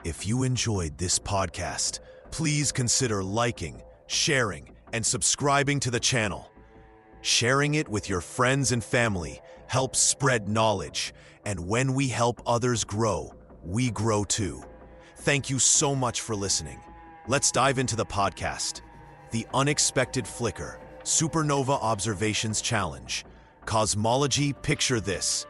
If you enjoyed this podcast, please consider liking, sharing, and subscribing to the channel. Sharing it with your friends and family helps spread knowledge, and when we help others grow, we grow too. Thank you so much for listening. Let's dive into the podcast. The Unexpected Flicker, Supernova Observations Challenge. Cosmology, picture this.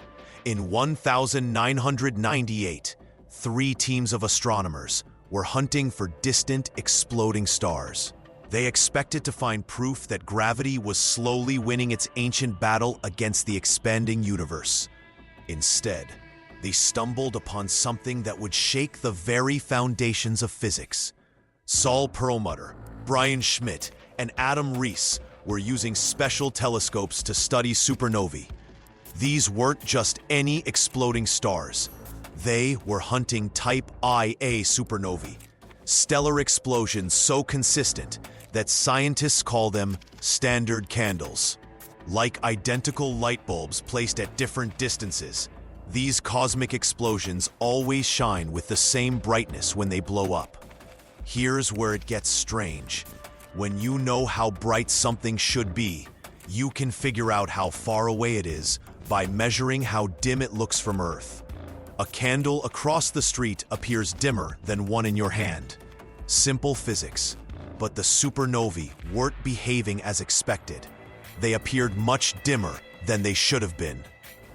In 1998, 3 teams of astronomers were hunting for distant, exploding stars. They expected to find proof that gravity was slowly winning its ancient battle against the expanding universe. Instead, they stumbled upon something that would shake the very foundations of physics. Saul Perlmutter, Brian Schmidt, and Adam Rees were using special telescopes to study supernovae. These weren't just any exploding stars. They were hunting Type Ia supernovae, stellar explosions so consistent that scientists call them standard candles. Like identical light bulbs placed at different distances, these cosmic explosions always shine with the same brightness when they blow up. Here's where it gets strange. When you know how bright something should be, you can figure out how far away it is by measuring how dim it looks from Earth. A candle across the street appears dimmer than one in your hand. Simple physics. But the supernovae weren't behaving as expected. They appeared much dimmer than they should have been.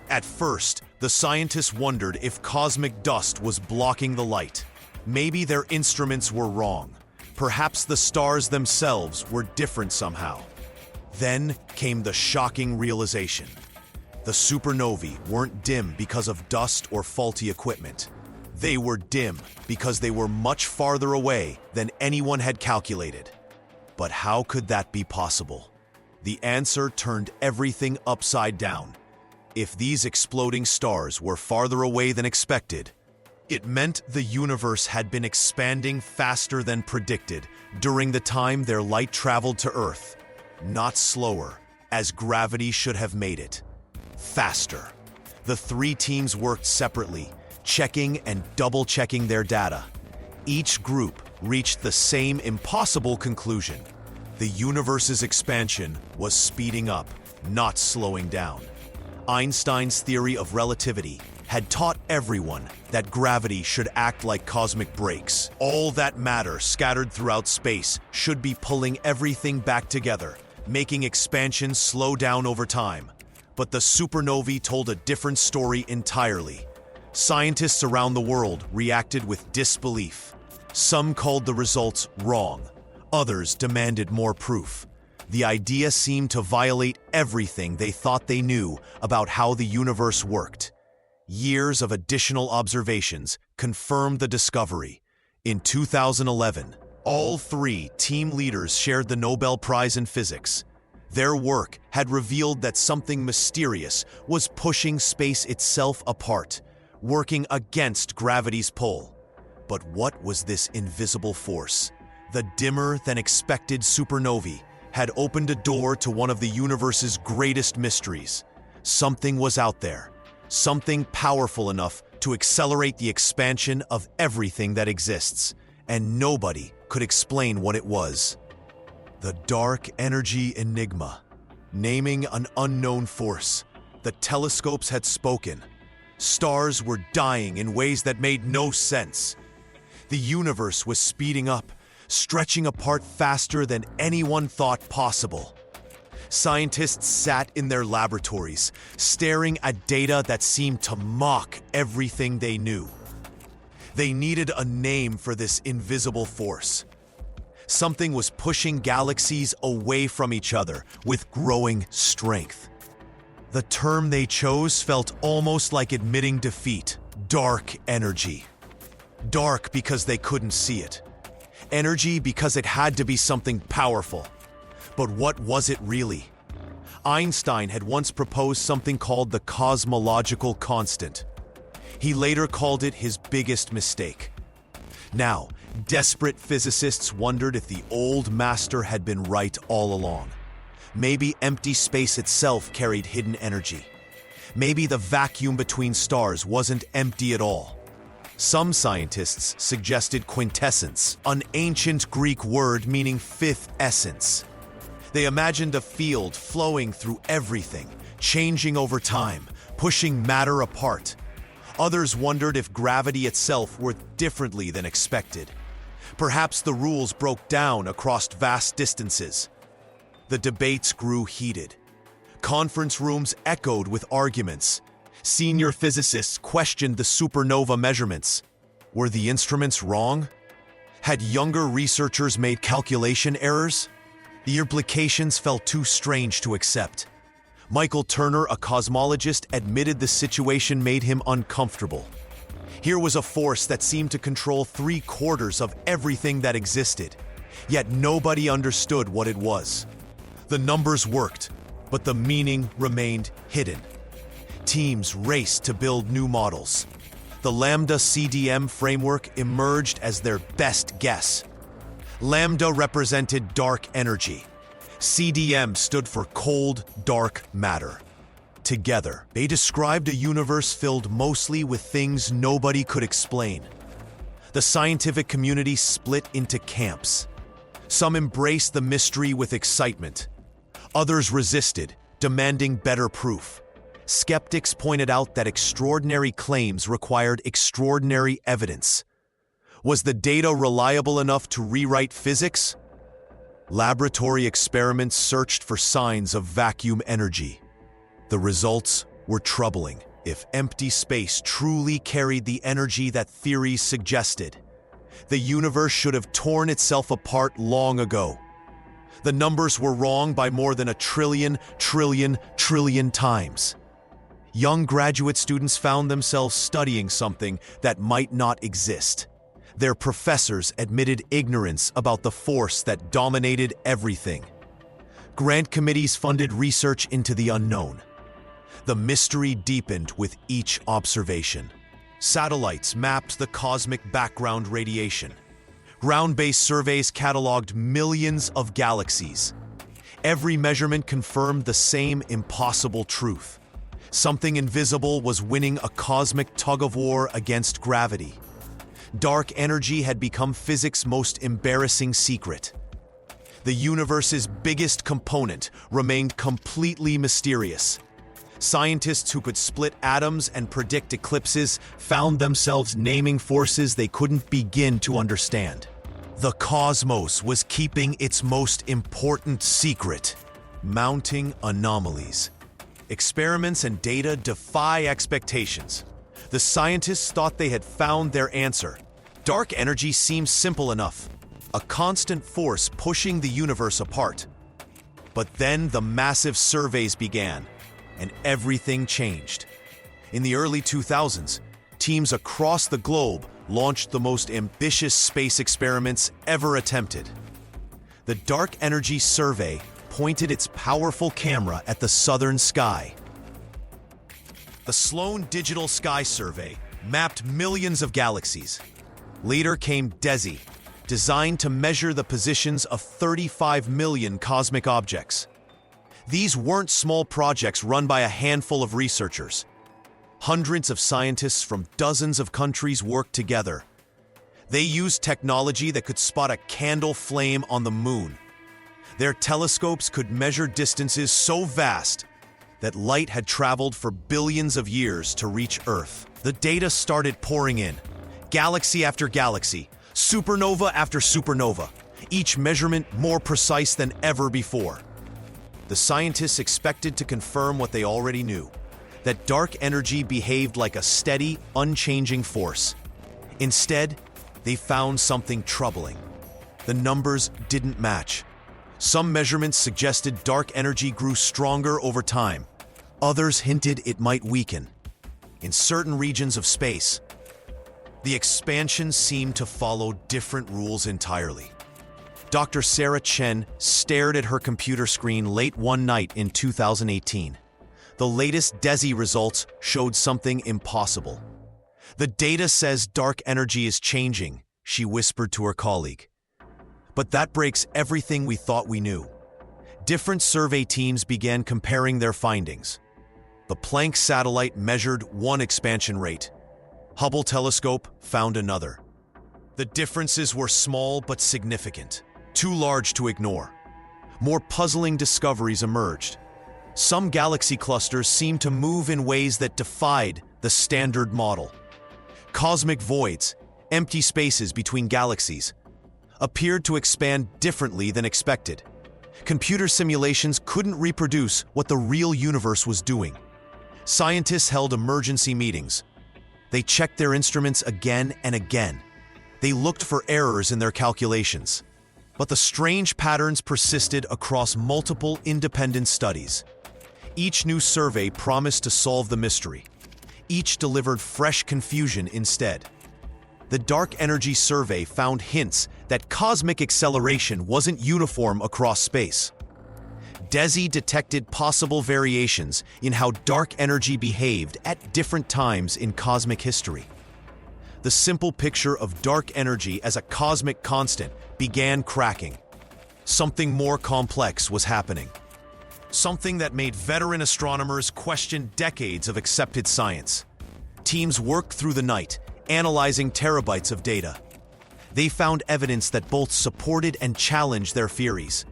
At first, the scientists wondered if cosmic dust was blocking the light. Maybe their instruments were wrong. Perhaps the stars themselves were different somehow. Then came the shocking realization. The supernovae weren't dim because of dust or faulty equipment. They were dim because they were much farther away than anyone had calculated. But how could that be possible? The answer turned everything upside down. If these exploding stars were farther away than expected, it meant the universe had been expanding faster than predicted during the time their light traveled to Earth. Not slower, as gravity should have made it. Faster. The 3 teams worked separately, checking and double-checking their data. Each group reached the same impossible conclusion. The universe's expansion was speeding up, not slowing down. Einstein's theory of relativity had taught everyone that gravity should act like cosmic brakes. All that matter scattered throughout space should be pulling everything back together, making expansion slow down over time. But the supernovae told a different story entirely. Scientists around the world reacted with disbelief. Some called the results wrong. Others demanded more proof. The idea seemed to violate everything they thought they knew about how the universe worked. Years of additional observations confirmed the discovery. In 2011, all 3 team leaders shared the Nobel Prize in Physics. Their work had revealed that something mysterious was pushing space itself apart, working against gravity's pull. But what was this invisible force? The dimmer-than-expected supernovae had opened a door to one of the universe's greatest mysteries. Something was out there, something powerful enough to accelerate the expansion of everything that exists, and nobody could explain what it was. The dark energy Enigma. Naming an unknown force, the telescopes had spoken. Stars were dying in ways that made no sense. The universe was speeding up, stretching apart faster than anyone thought possible. Scientists sat in their laboratories, staring at data that seemed to mock everything they knew. They needed a name for this invisible force. Something was pushing galaxies away from each other with growing strength. The term they chose felt almost like admitting defeat. Dark energy. Dark because they couldn't see it. Energy because it had to be something powerful. But what was it really? Einstein had once proposed something called the cosmological constant. He later called it his biggest mistake. Now, desperate physicists wondered if the old master had been right all along. Maybe empty space itself carried hidden energy. Maybe the vacuum between stars wasn't empty at all. Some scientists suggested quintessence, an ancient Greek word meaning fifth essence. They imagined a field flowing through everything, changing over time, pushing matter apart. Others wondered if gravity itself worked differently than expected. Perhaps the rules broke down across vast distances. The debates grew heated. Conference rooms echoed with arguments. Senior physicists questioned the supernova measurements. Were the instruments wrong? Had younger researchers made calculation errors? The implications felt too strange to accept. Michael Turner, a cosmologist, admitted the situation made him uncomfortable. Here was a force that seemed to control 3/4 of everything that existed, yet nobody understood what it was. The numbers worked, but the meaning remained hidden. Teams raced to build new models. The Lambda CDM framework emerged as their best guess. Lambda represented dark energy. CDM stood for cold, dark matter. Together, they described a universe filled mostly with things nobody could explain. The scientific community split into camps. Some embraced the mystery with excitement. Others resisted, demanding better proof. Skeptics pointed out that extraordinary claims required extraordinary evidence. Was the data reliable enough to rewrite physics? Laboratory experiments searched for signs of vacuum energy. The results were troubling. If empty space truly carried the energy that theories suggested, the universe should have torn itself apart long ago. The numbers were wrong by more than 1 trillion times. Young graduate students found themselves studying something that might not exist. Their professors admitted ignorance about the force that dominated everything. Grant committees funded research into the unknown. The mystery deepened with each observation. Satellites mapped the cosmic background radiation. Ground-based surveys cataloged millions of galaxies. Every measurement confirmed the same impossible truth. Something invisible was winning a cosmic tug-of-war against gravity. Dark energy had become physics' most embarrassing secret. The universe's biggest component remained completely mysterious. Scientists who could split atoms and predict eclipses found themselves naming forces they couldn't begin to understand. The cosmos was keeping its most important secret: mounting anomalies. Experiments and data defy expectations. The scientists thought they had found their answer. Dark energy seemed simple enough, a constant force pushing the universe apart. But then the massive surveys began, and everything changed. In the early 2000s, teams across the globe launched the most ambitious space experiments ever attempted. The Dark Energy Survey pointed its powerful camera at the southern sky. The Sloan Digital Sky Survey mapped millions of galaxies. Later came DESI, designed to measure the positions of 35 million cosmic objects. These weren't small projects run by a handful of researchers. Hundreds of scientists from dozens of countries worked together. They used technology that could spot a candle flame on the moon. Their telescopes could measure distances so vast that light had traveled for billions of years to reach Earth. The data started pouring in. Galaxy after galaxy, supernova after supernova, each measurement more precise than ever before. The scientists expected to confirm what they already knew, that dark energy behaved like a steady, unchanging force. Instead, they found something troubling. The numbers didn't match. Some measurements suggested dark energy grew stronger over time. Others hinted it might weaken. In certain regions of space, the expansion seemed to follow different rules entirely. Dr. Sarah Chen stared at her computer screen late one night in 2018. The latest DESI results showed something impossible. "The data says dark energy is changing," she whispered to her colleague. "But that breaks everything we thought we knew." Different survey teams began comparing their findings. The Planck satellite measured one expansion rate. Hubble telescope found another. The differences were small but significant, too large to ignore. More puzzling discoveries emerged. Some galaxy clusters seemed to move in ways that defied the standard model. Cosmic voids, empty spaces between galaxies, appeared to expand differently than expected. Computer simulations couldn't reproduce what the real universe was doing. Scientists held emergency meetings. They checked their instruments again and again. They looked for errors in their calculations. But the strange patterns persisted across multiple independent studies. Each new survey promised to solve the mystery. Each delivered fresh confusion instead. The Dark Energy Survey found hints that cosmic acceleration wasn't uniform across space. DESI detected possible variations in how dark energy behaved at different times in cosmic history. The simple picture of dark energy as a cosmic constant began cracking. Something more complex was happening. Something that made veteran astronomers question decades of accepted science. Teams worked through the night, analyzing terabytes of data. They found evidence that both supported and challenged their theories.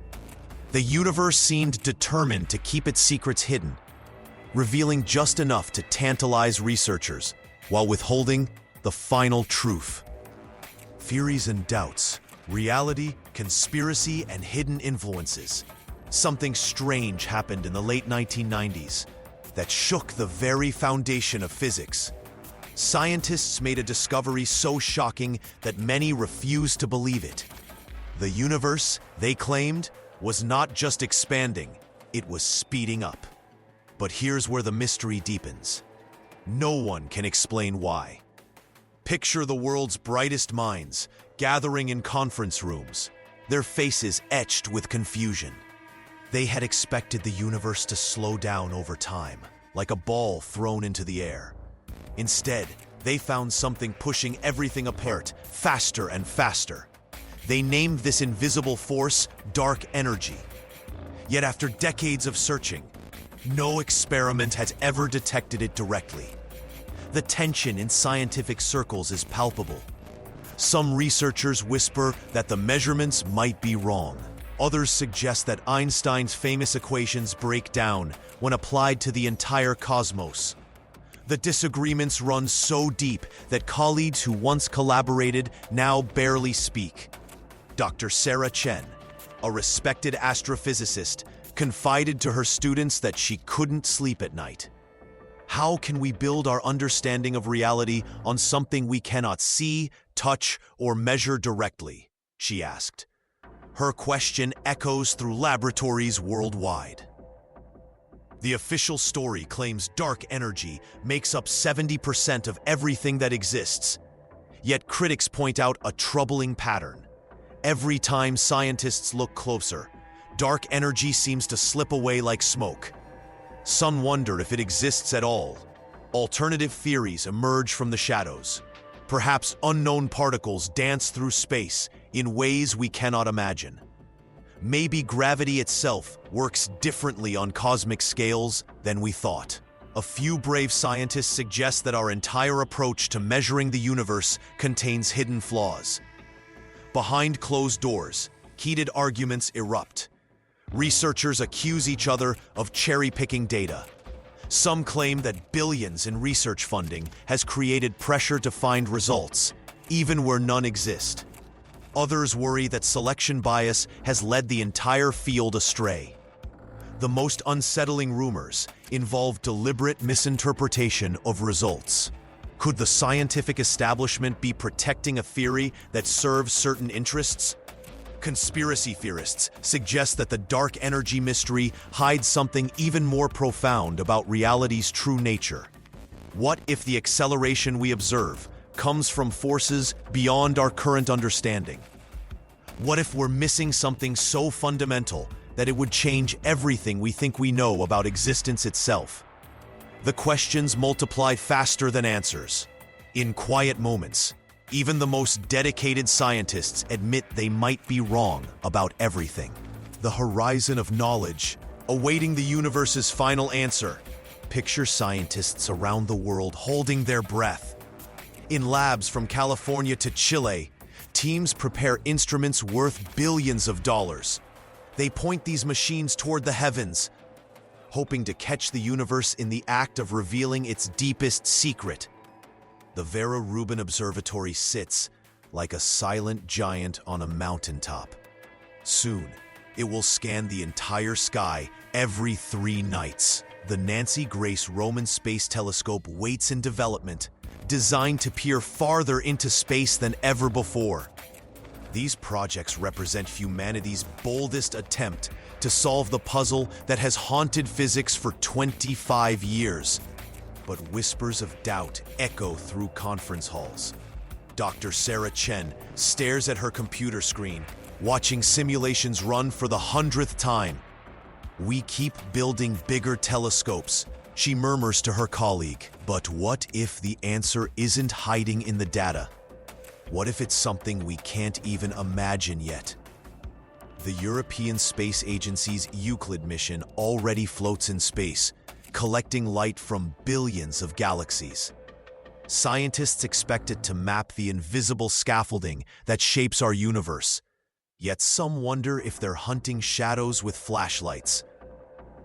The universe seemed determined to keep its secrets hidden, revealing just enough to tantalize researchers while withholding the final truth. Theories and doubts, reality, conspiracy, and hidden influences. Something strange happened in the late 1990s that shook the very foundation of physics. Scientists made a discovery so shocking that many refused to believe it. The universe, they claimed, was not just expanding, it was speeding up. But here's where the mystery deepens. No one can explain why. Picture the world's brightest minds gathering in conference rooms, their faces etched with confusion. They had expected the universe to slow down over time, like a ball thrown into the air. Instead, they found something pushing everything apart faster and faster. They named this invisible force dark energy. Yet after decades of searching, no experiment has ever detected it directly. The tension in scientific circles is palpable. Some researchers whisper that the measurements might be wrong. Others suggest that Einstein's famous equations break down when applied to the entire cosmos. The disagreements run so deep that colleagues who once collaborated now barely speak. Dr. Sarah Chen, a respected astrophysicist, confided to her students that she couldn't sleep at night. How can we build our understanding of reality on something we cannot see, touch, or measure directly? She asked. Her question echoes through laboratories worldwide. The official story claims dark energy makes up 70% of everything that exists. Yet critics point out a troubling pattern. Every time scientists look closer, dark energy seems to slip away like smoke. Some wonder if it exists at all. Alternative theories emerge from the shadows. Perhaps unknown particles dance through space in ways we cannot imagine. Maybe gravity itself works differently on cosmic scales than we thought. A few brave scientists suggest that our entire approach to measuring the universe contains hidden flaws. Behind closed doors, heated arguments erupt. Researchers accuse each other of cherry-picking data. Some claim that billions in research funding has created pressure to find results, even where none exist. Others worry that selection bias has led the entire field astray. The most unsettling rumors involve deliberate misinterpretation of results. Could the scientific establishment be protecting a theory that serves certain interests? Conspiracy theorists suggest that the dark energy mystery hides something even more profound about reality's true nature. What if the acceleration we observe comes from forces beyond our current understanding? What if we're missing something so fundamental that it would change everything we think we know about existence itself? The questions multiply faster than answers. In quiet moments, even the most dedicated scientists admit they might be wrong about everything. The horizon of knowledge, awaiting the universe's final answer. Picture scientists around the world holding their breath, In labs from California to Chile, teams prepare instruments worth billions of dollars. They point these machines toward the heavens, hoping to catch the universe in the act of revealing its deepest secret. The Vera Rubin Observatory sits like a silent giant on a mountaintop. Soon, it will scan the entire sky every 3 nights. The Nancy Grace Roman Space Telescope waits in development, designed to peer farther into space than ever before. These projects represent humanity's boldest attempt to solve the puzzle that has haunted physics for 25 years. But whispers of doubt echo through conference halls. Dr. Sarah Chen stares at her computer screen, watching simulations run for the 100th time. "We keep building bigger telescopes," she murmurs to her colleague. But what if the answer isn't hiding in the data? What if it's something we can't even imagine yet? The European Space Agency's Euclid mission already floats in space, collecting light from billions of galaxies. Scientists expect it to map the invisible scaffolding that shapes our universe. Yet some wonder if they're hunting shadows with flashlights.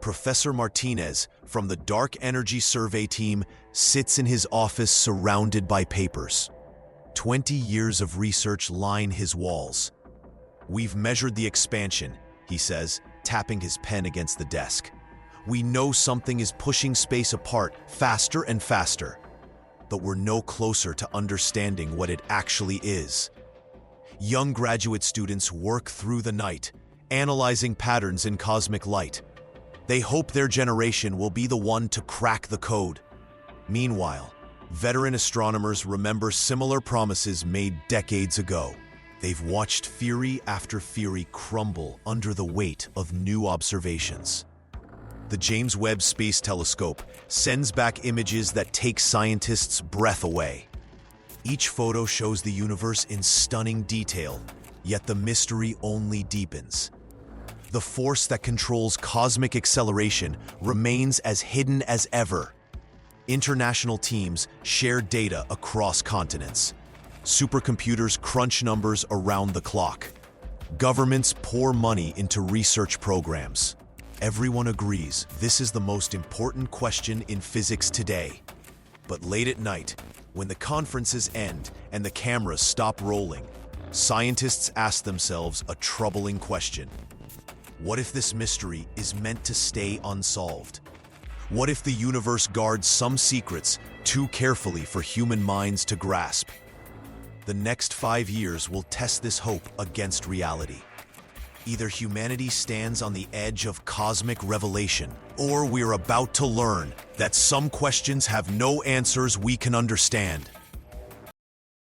Professor Martinez from the Dark Energy Survey team sits in his office surrounded by papers. 20 years of research line his walls. "We've measured the expansion," he says, tapping his pen against the desk. "We know something is pushing space apart faster and faster, but we're no closer to understanding what it actually is." Young graduate students work through the night, analyzing patterns in cosmic light. They hope their generation will be the one to crack the code. Meanwhile, veteran astronomers remember similar promises made decades ago. They've watched theory after theory crumble under the weight of new observations. The James Webb Space Telescope sends back images that take scientists' breath away. Each photo shows the universe in stunning detail, yet the mystery only deepens. The force that controls cosmic acceleration remains as hidden as ever. International teams share data across continents. Supercomputers crunch numbers around the clock. Governments pour money into research programs. Everyone agrees this is the most important question in physics today. But late at night, when the conferences end and the cameras stop rolling, scientists ask themselves a troubling question. What if this mystery is meant to stay unsolved? What if the universe guards some secrets too carefully for human minds to grasp? The next 5 years will test this hope against reality. Either humanity stands on the edge of cosmic revelation, or we're about to learn that some questions have no answers we can understand.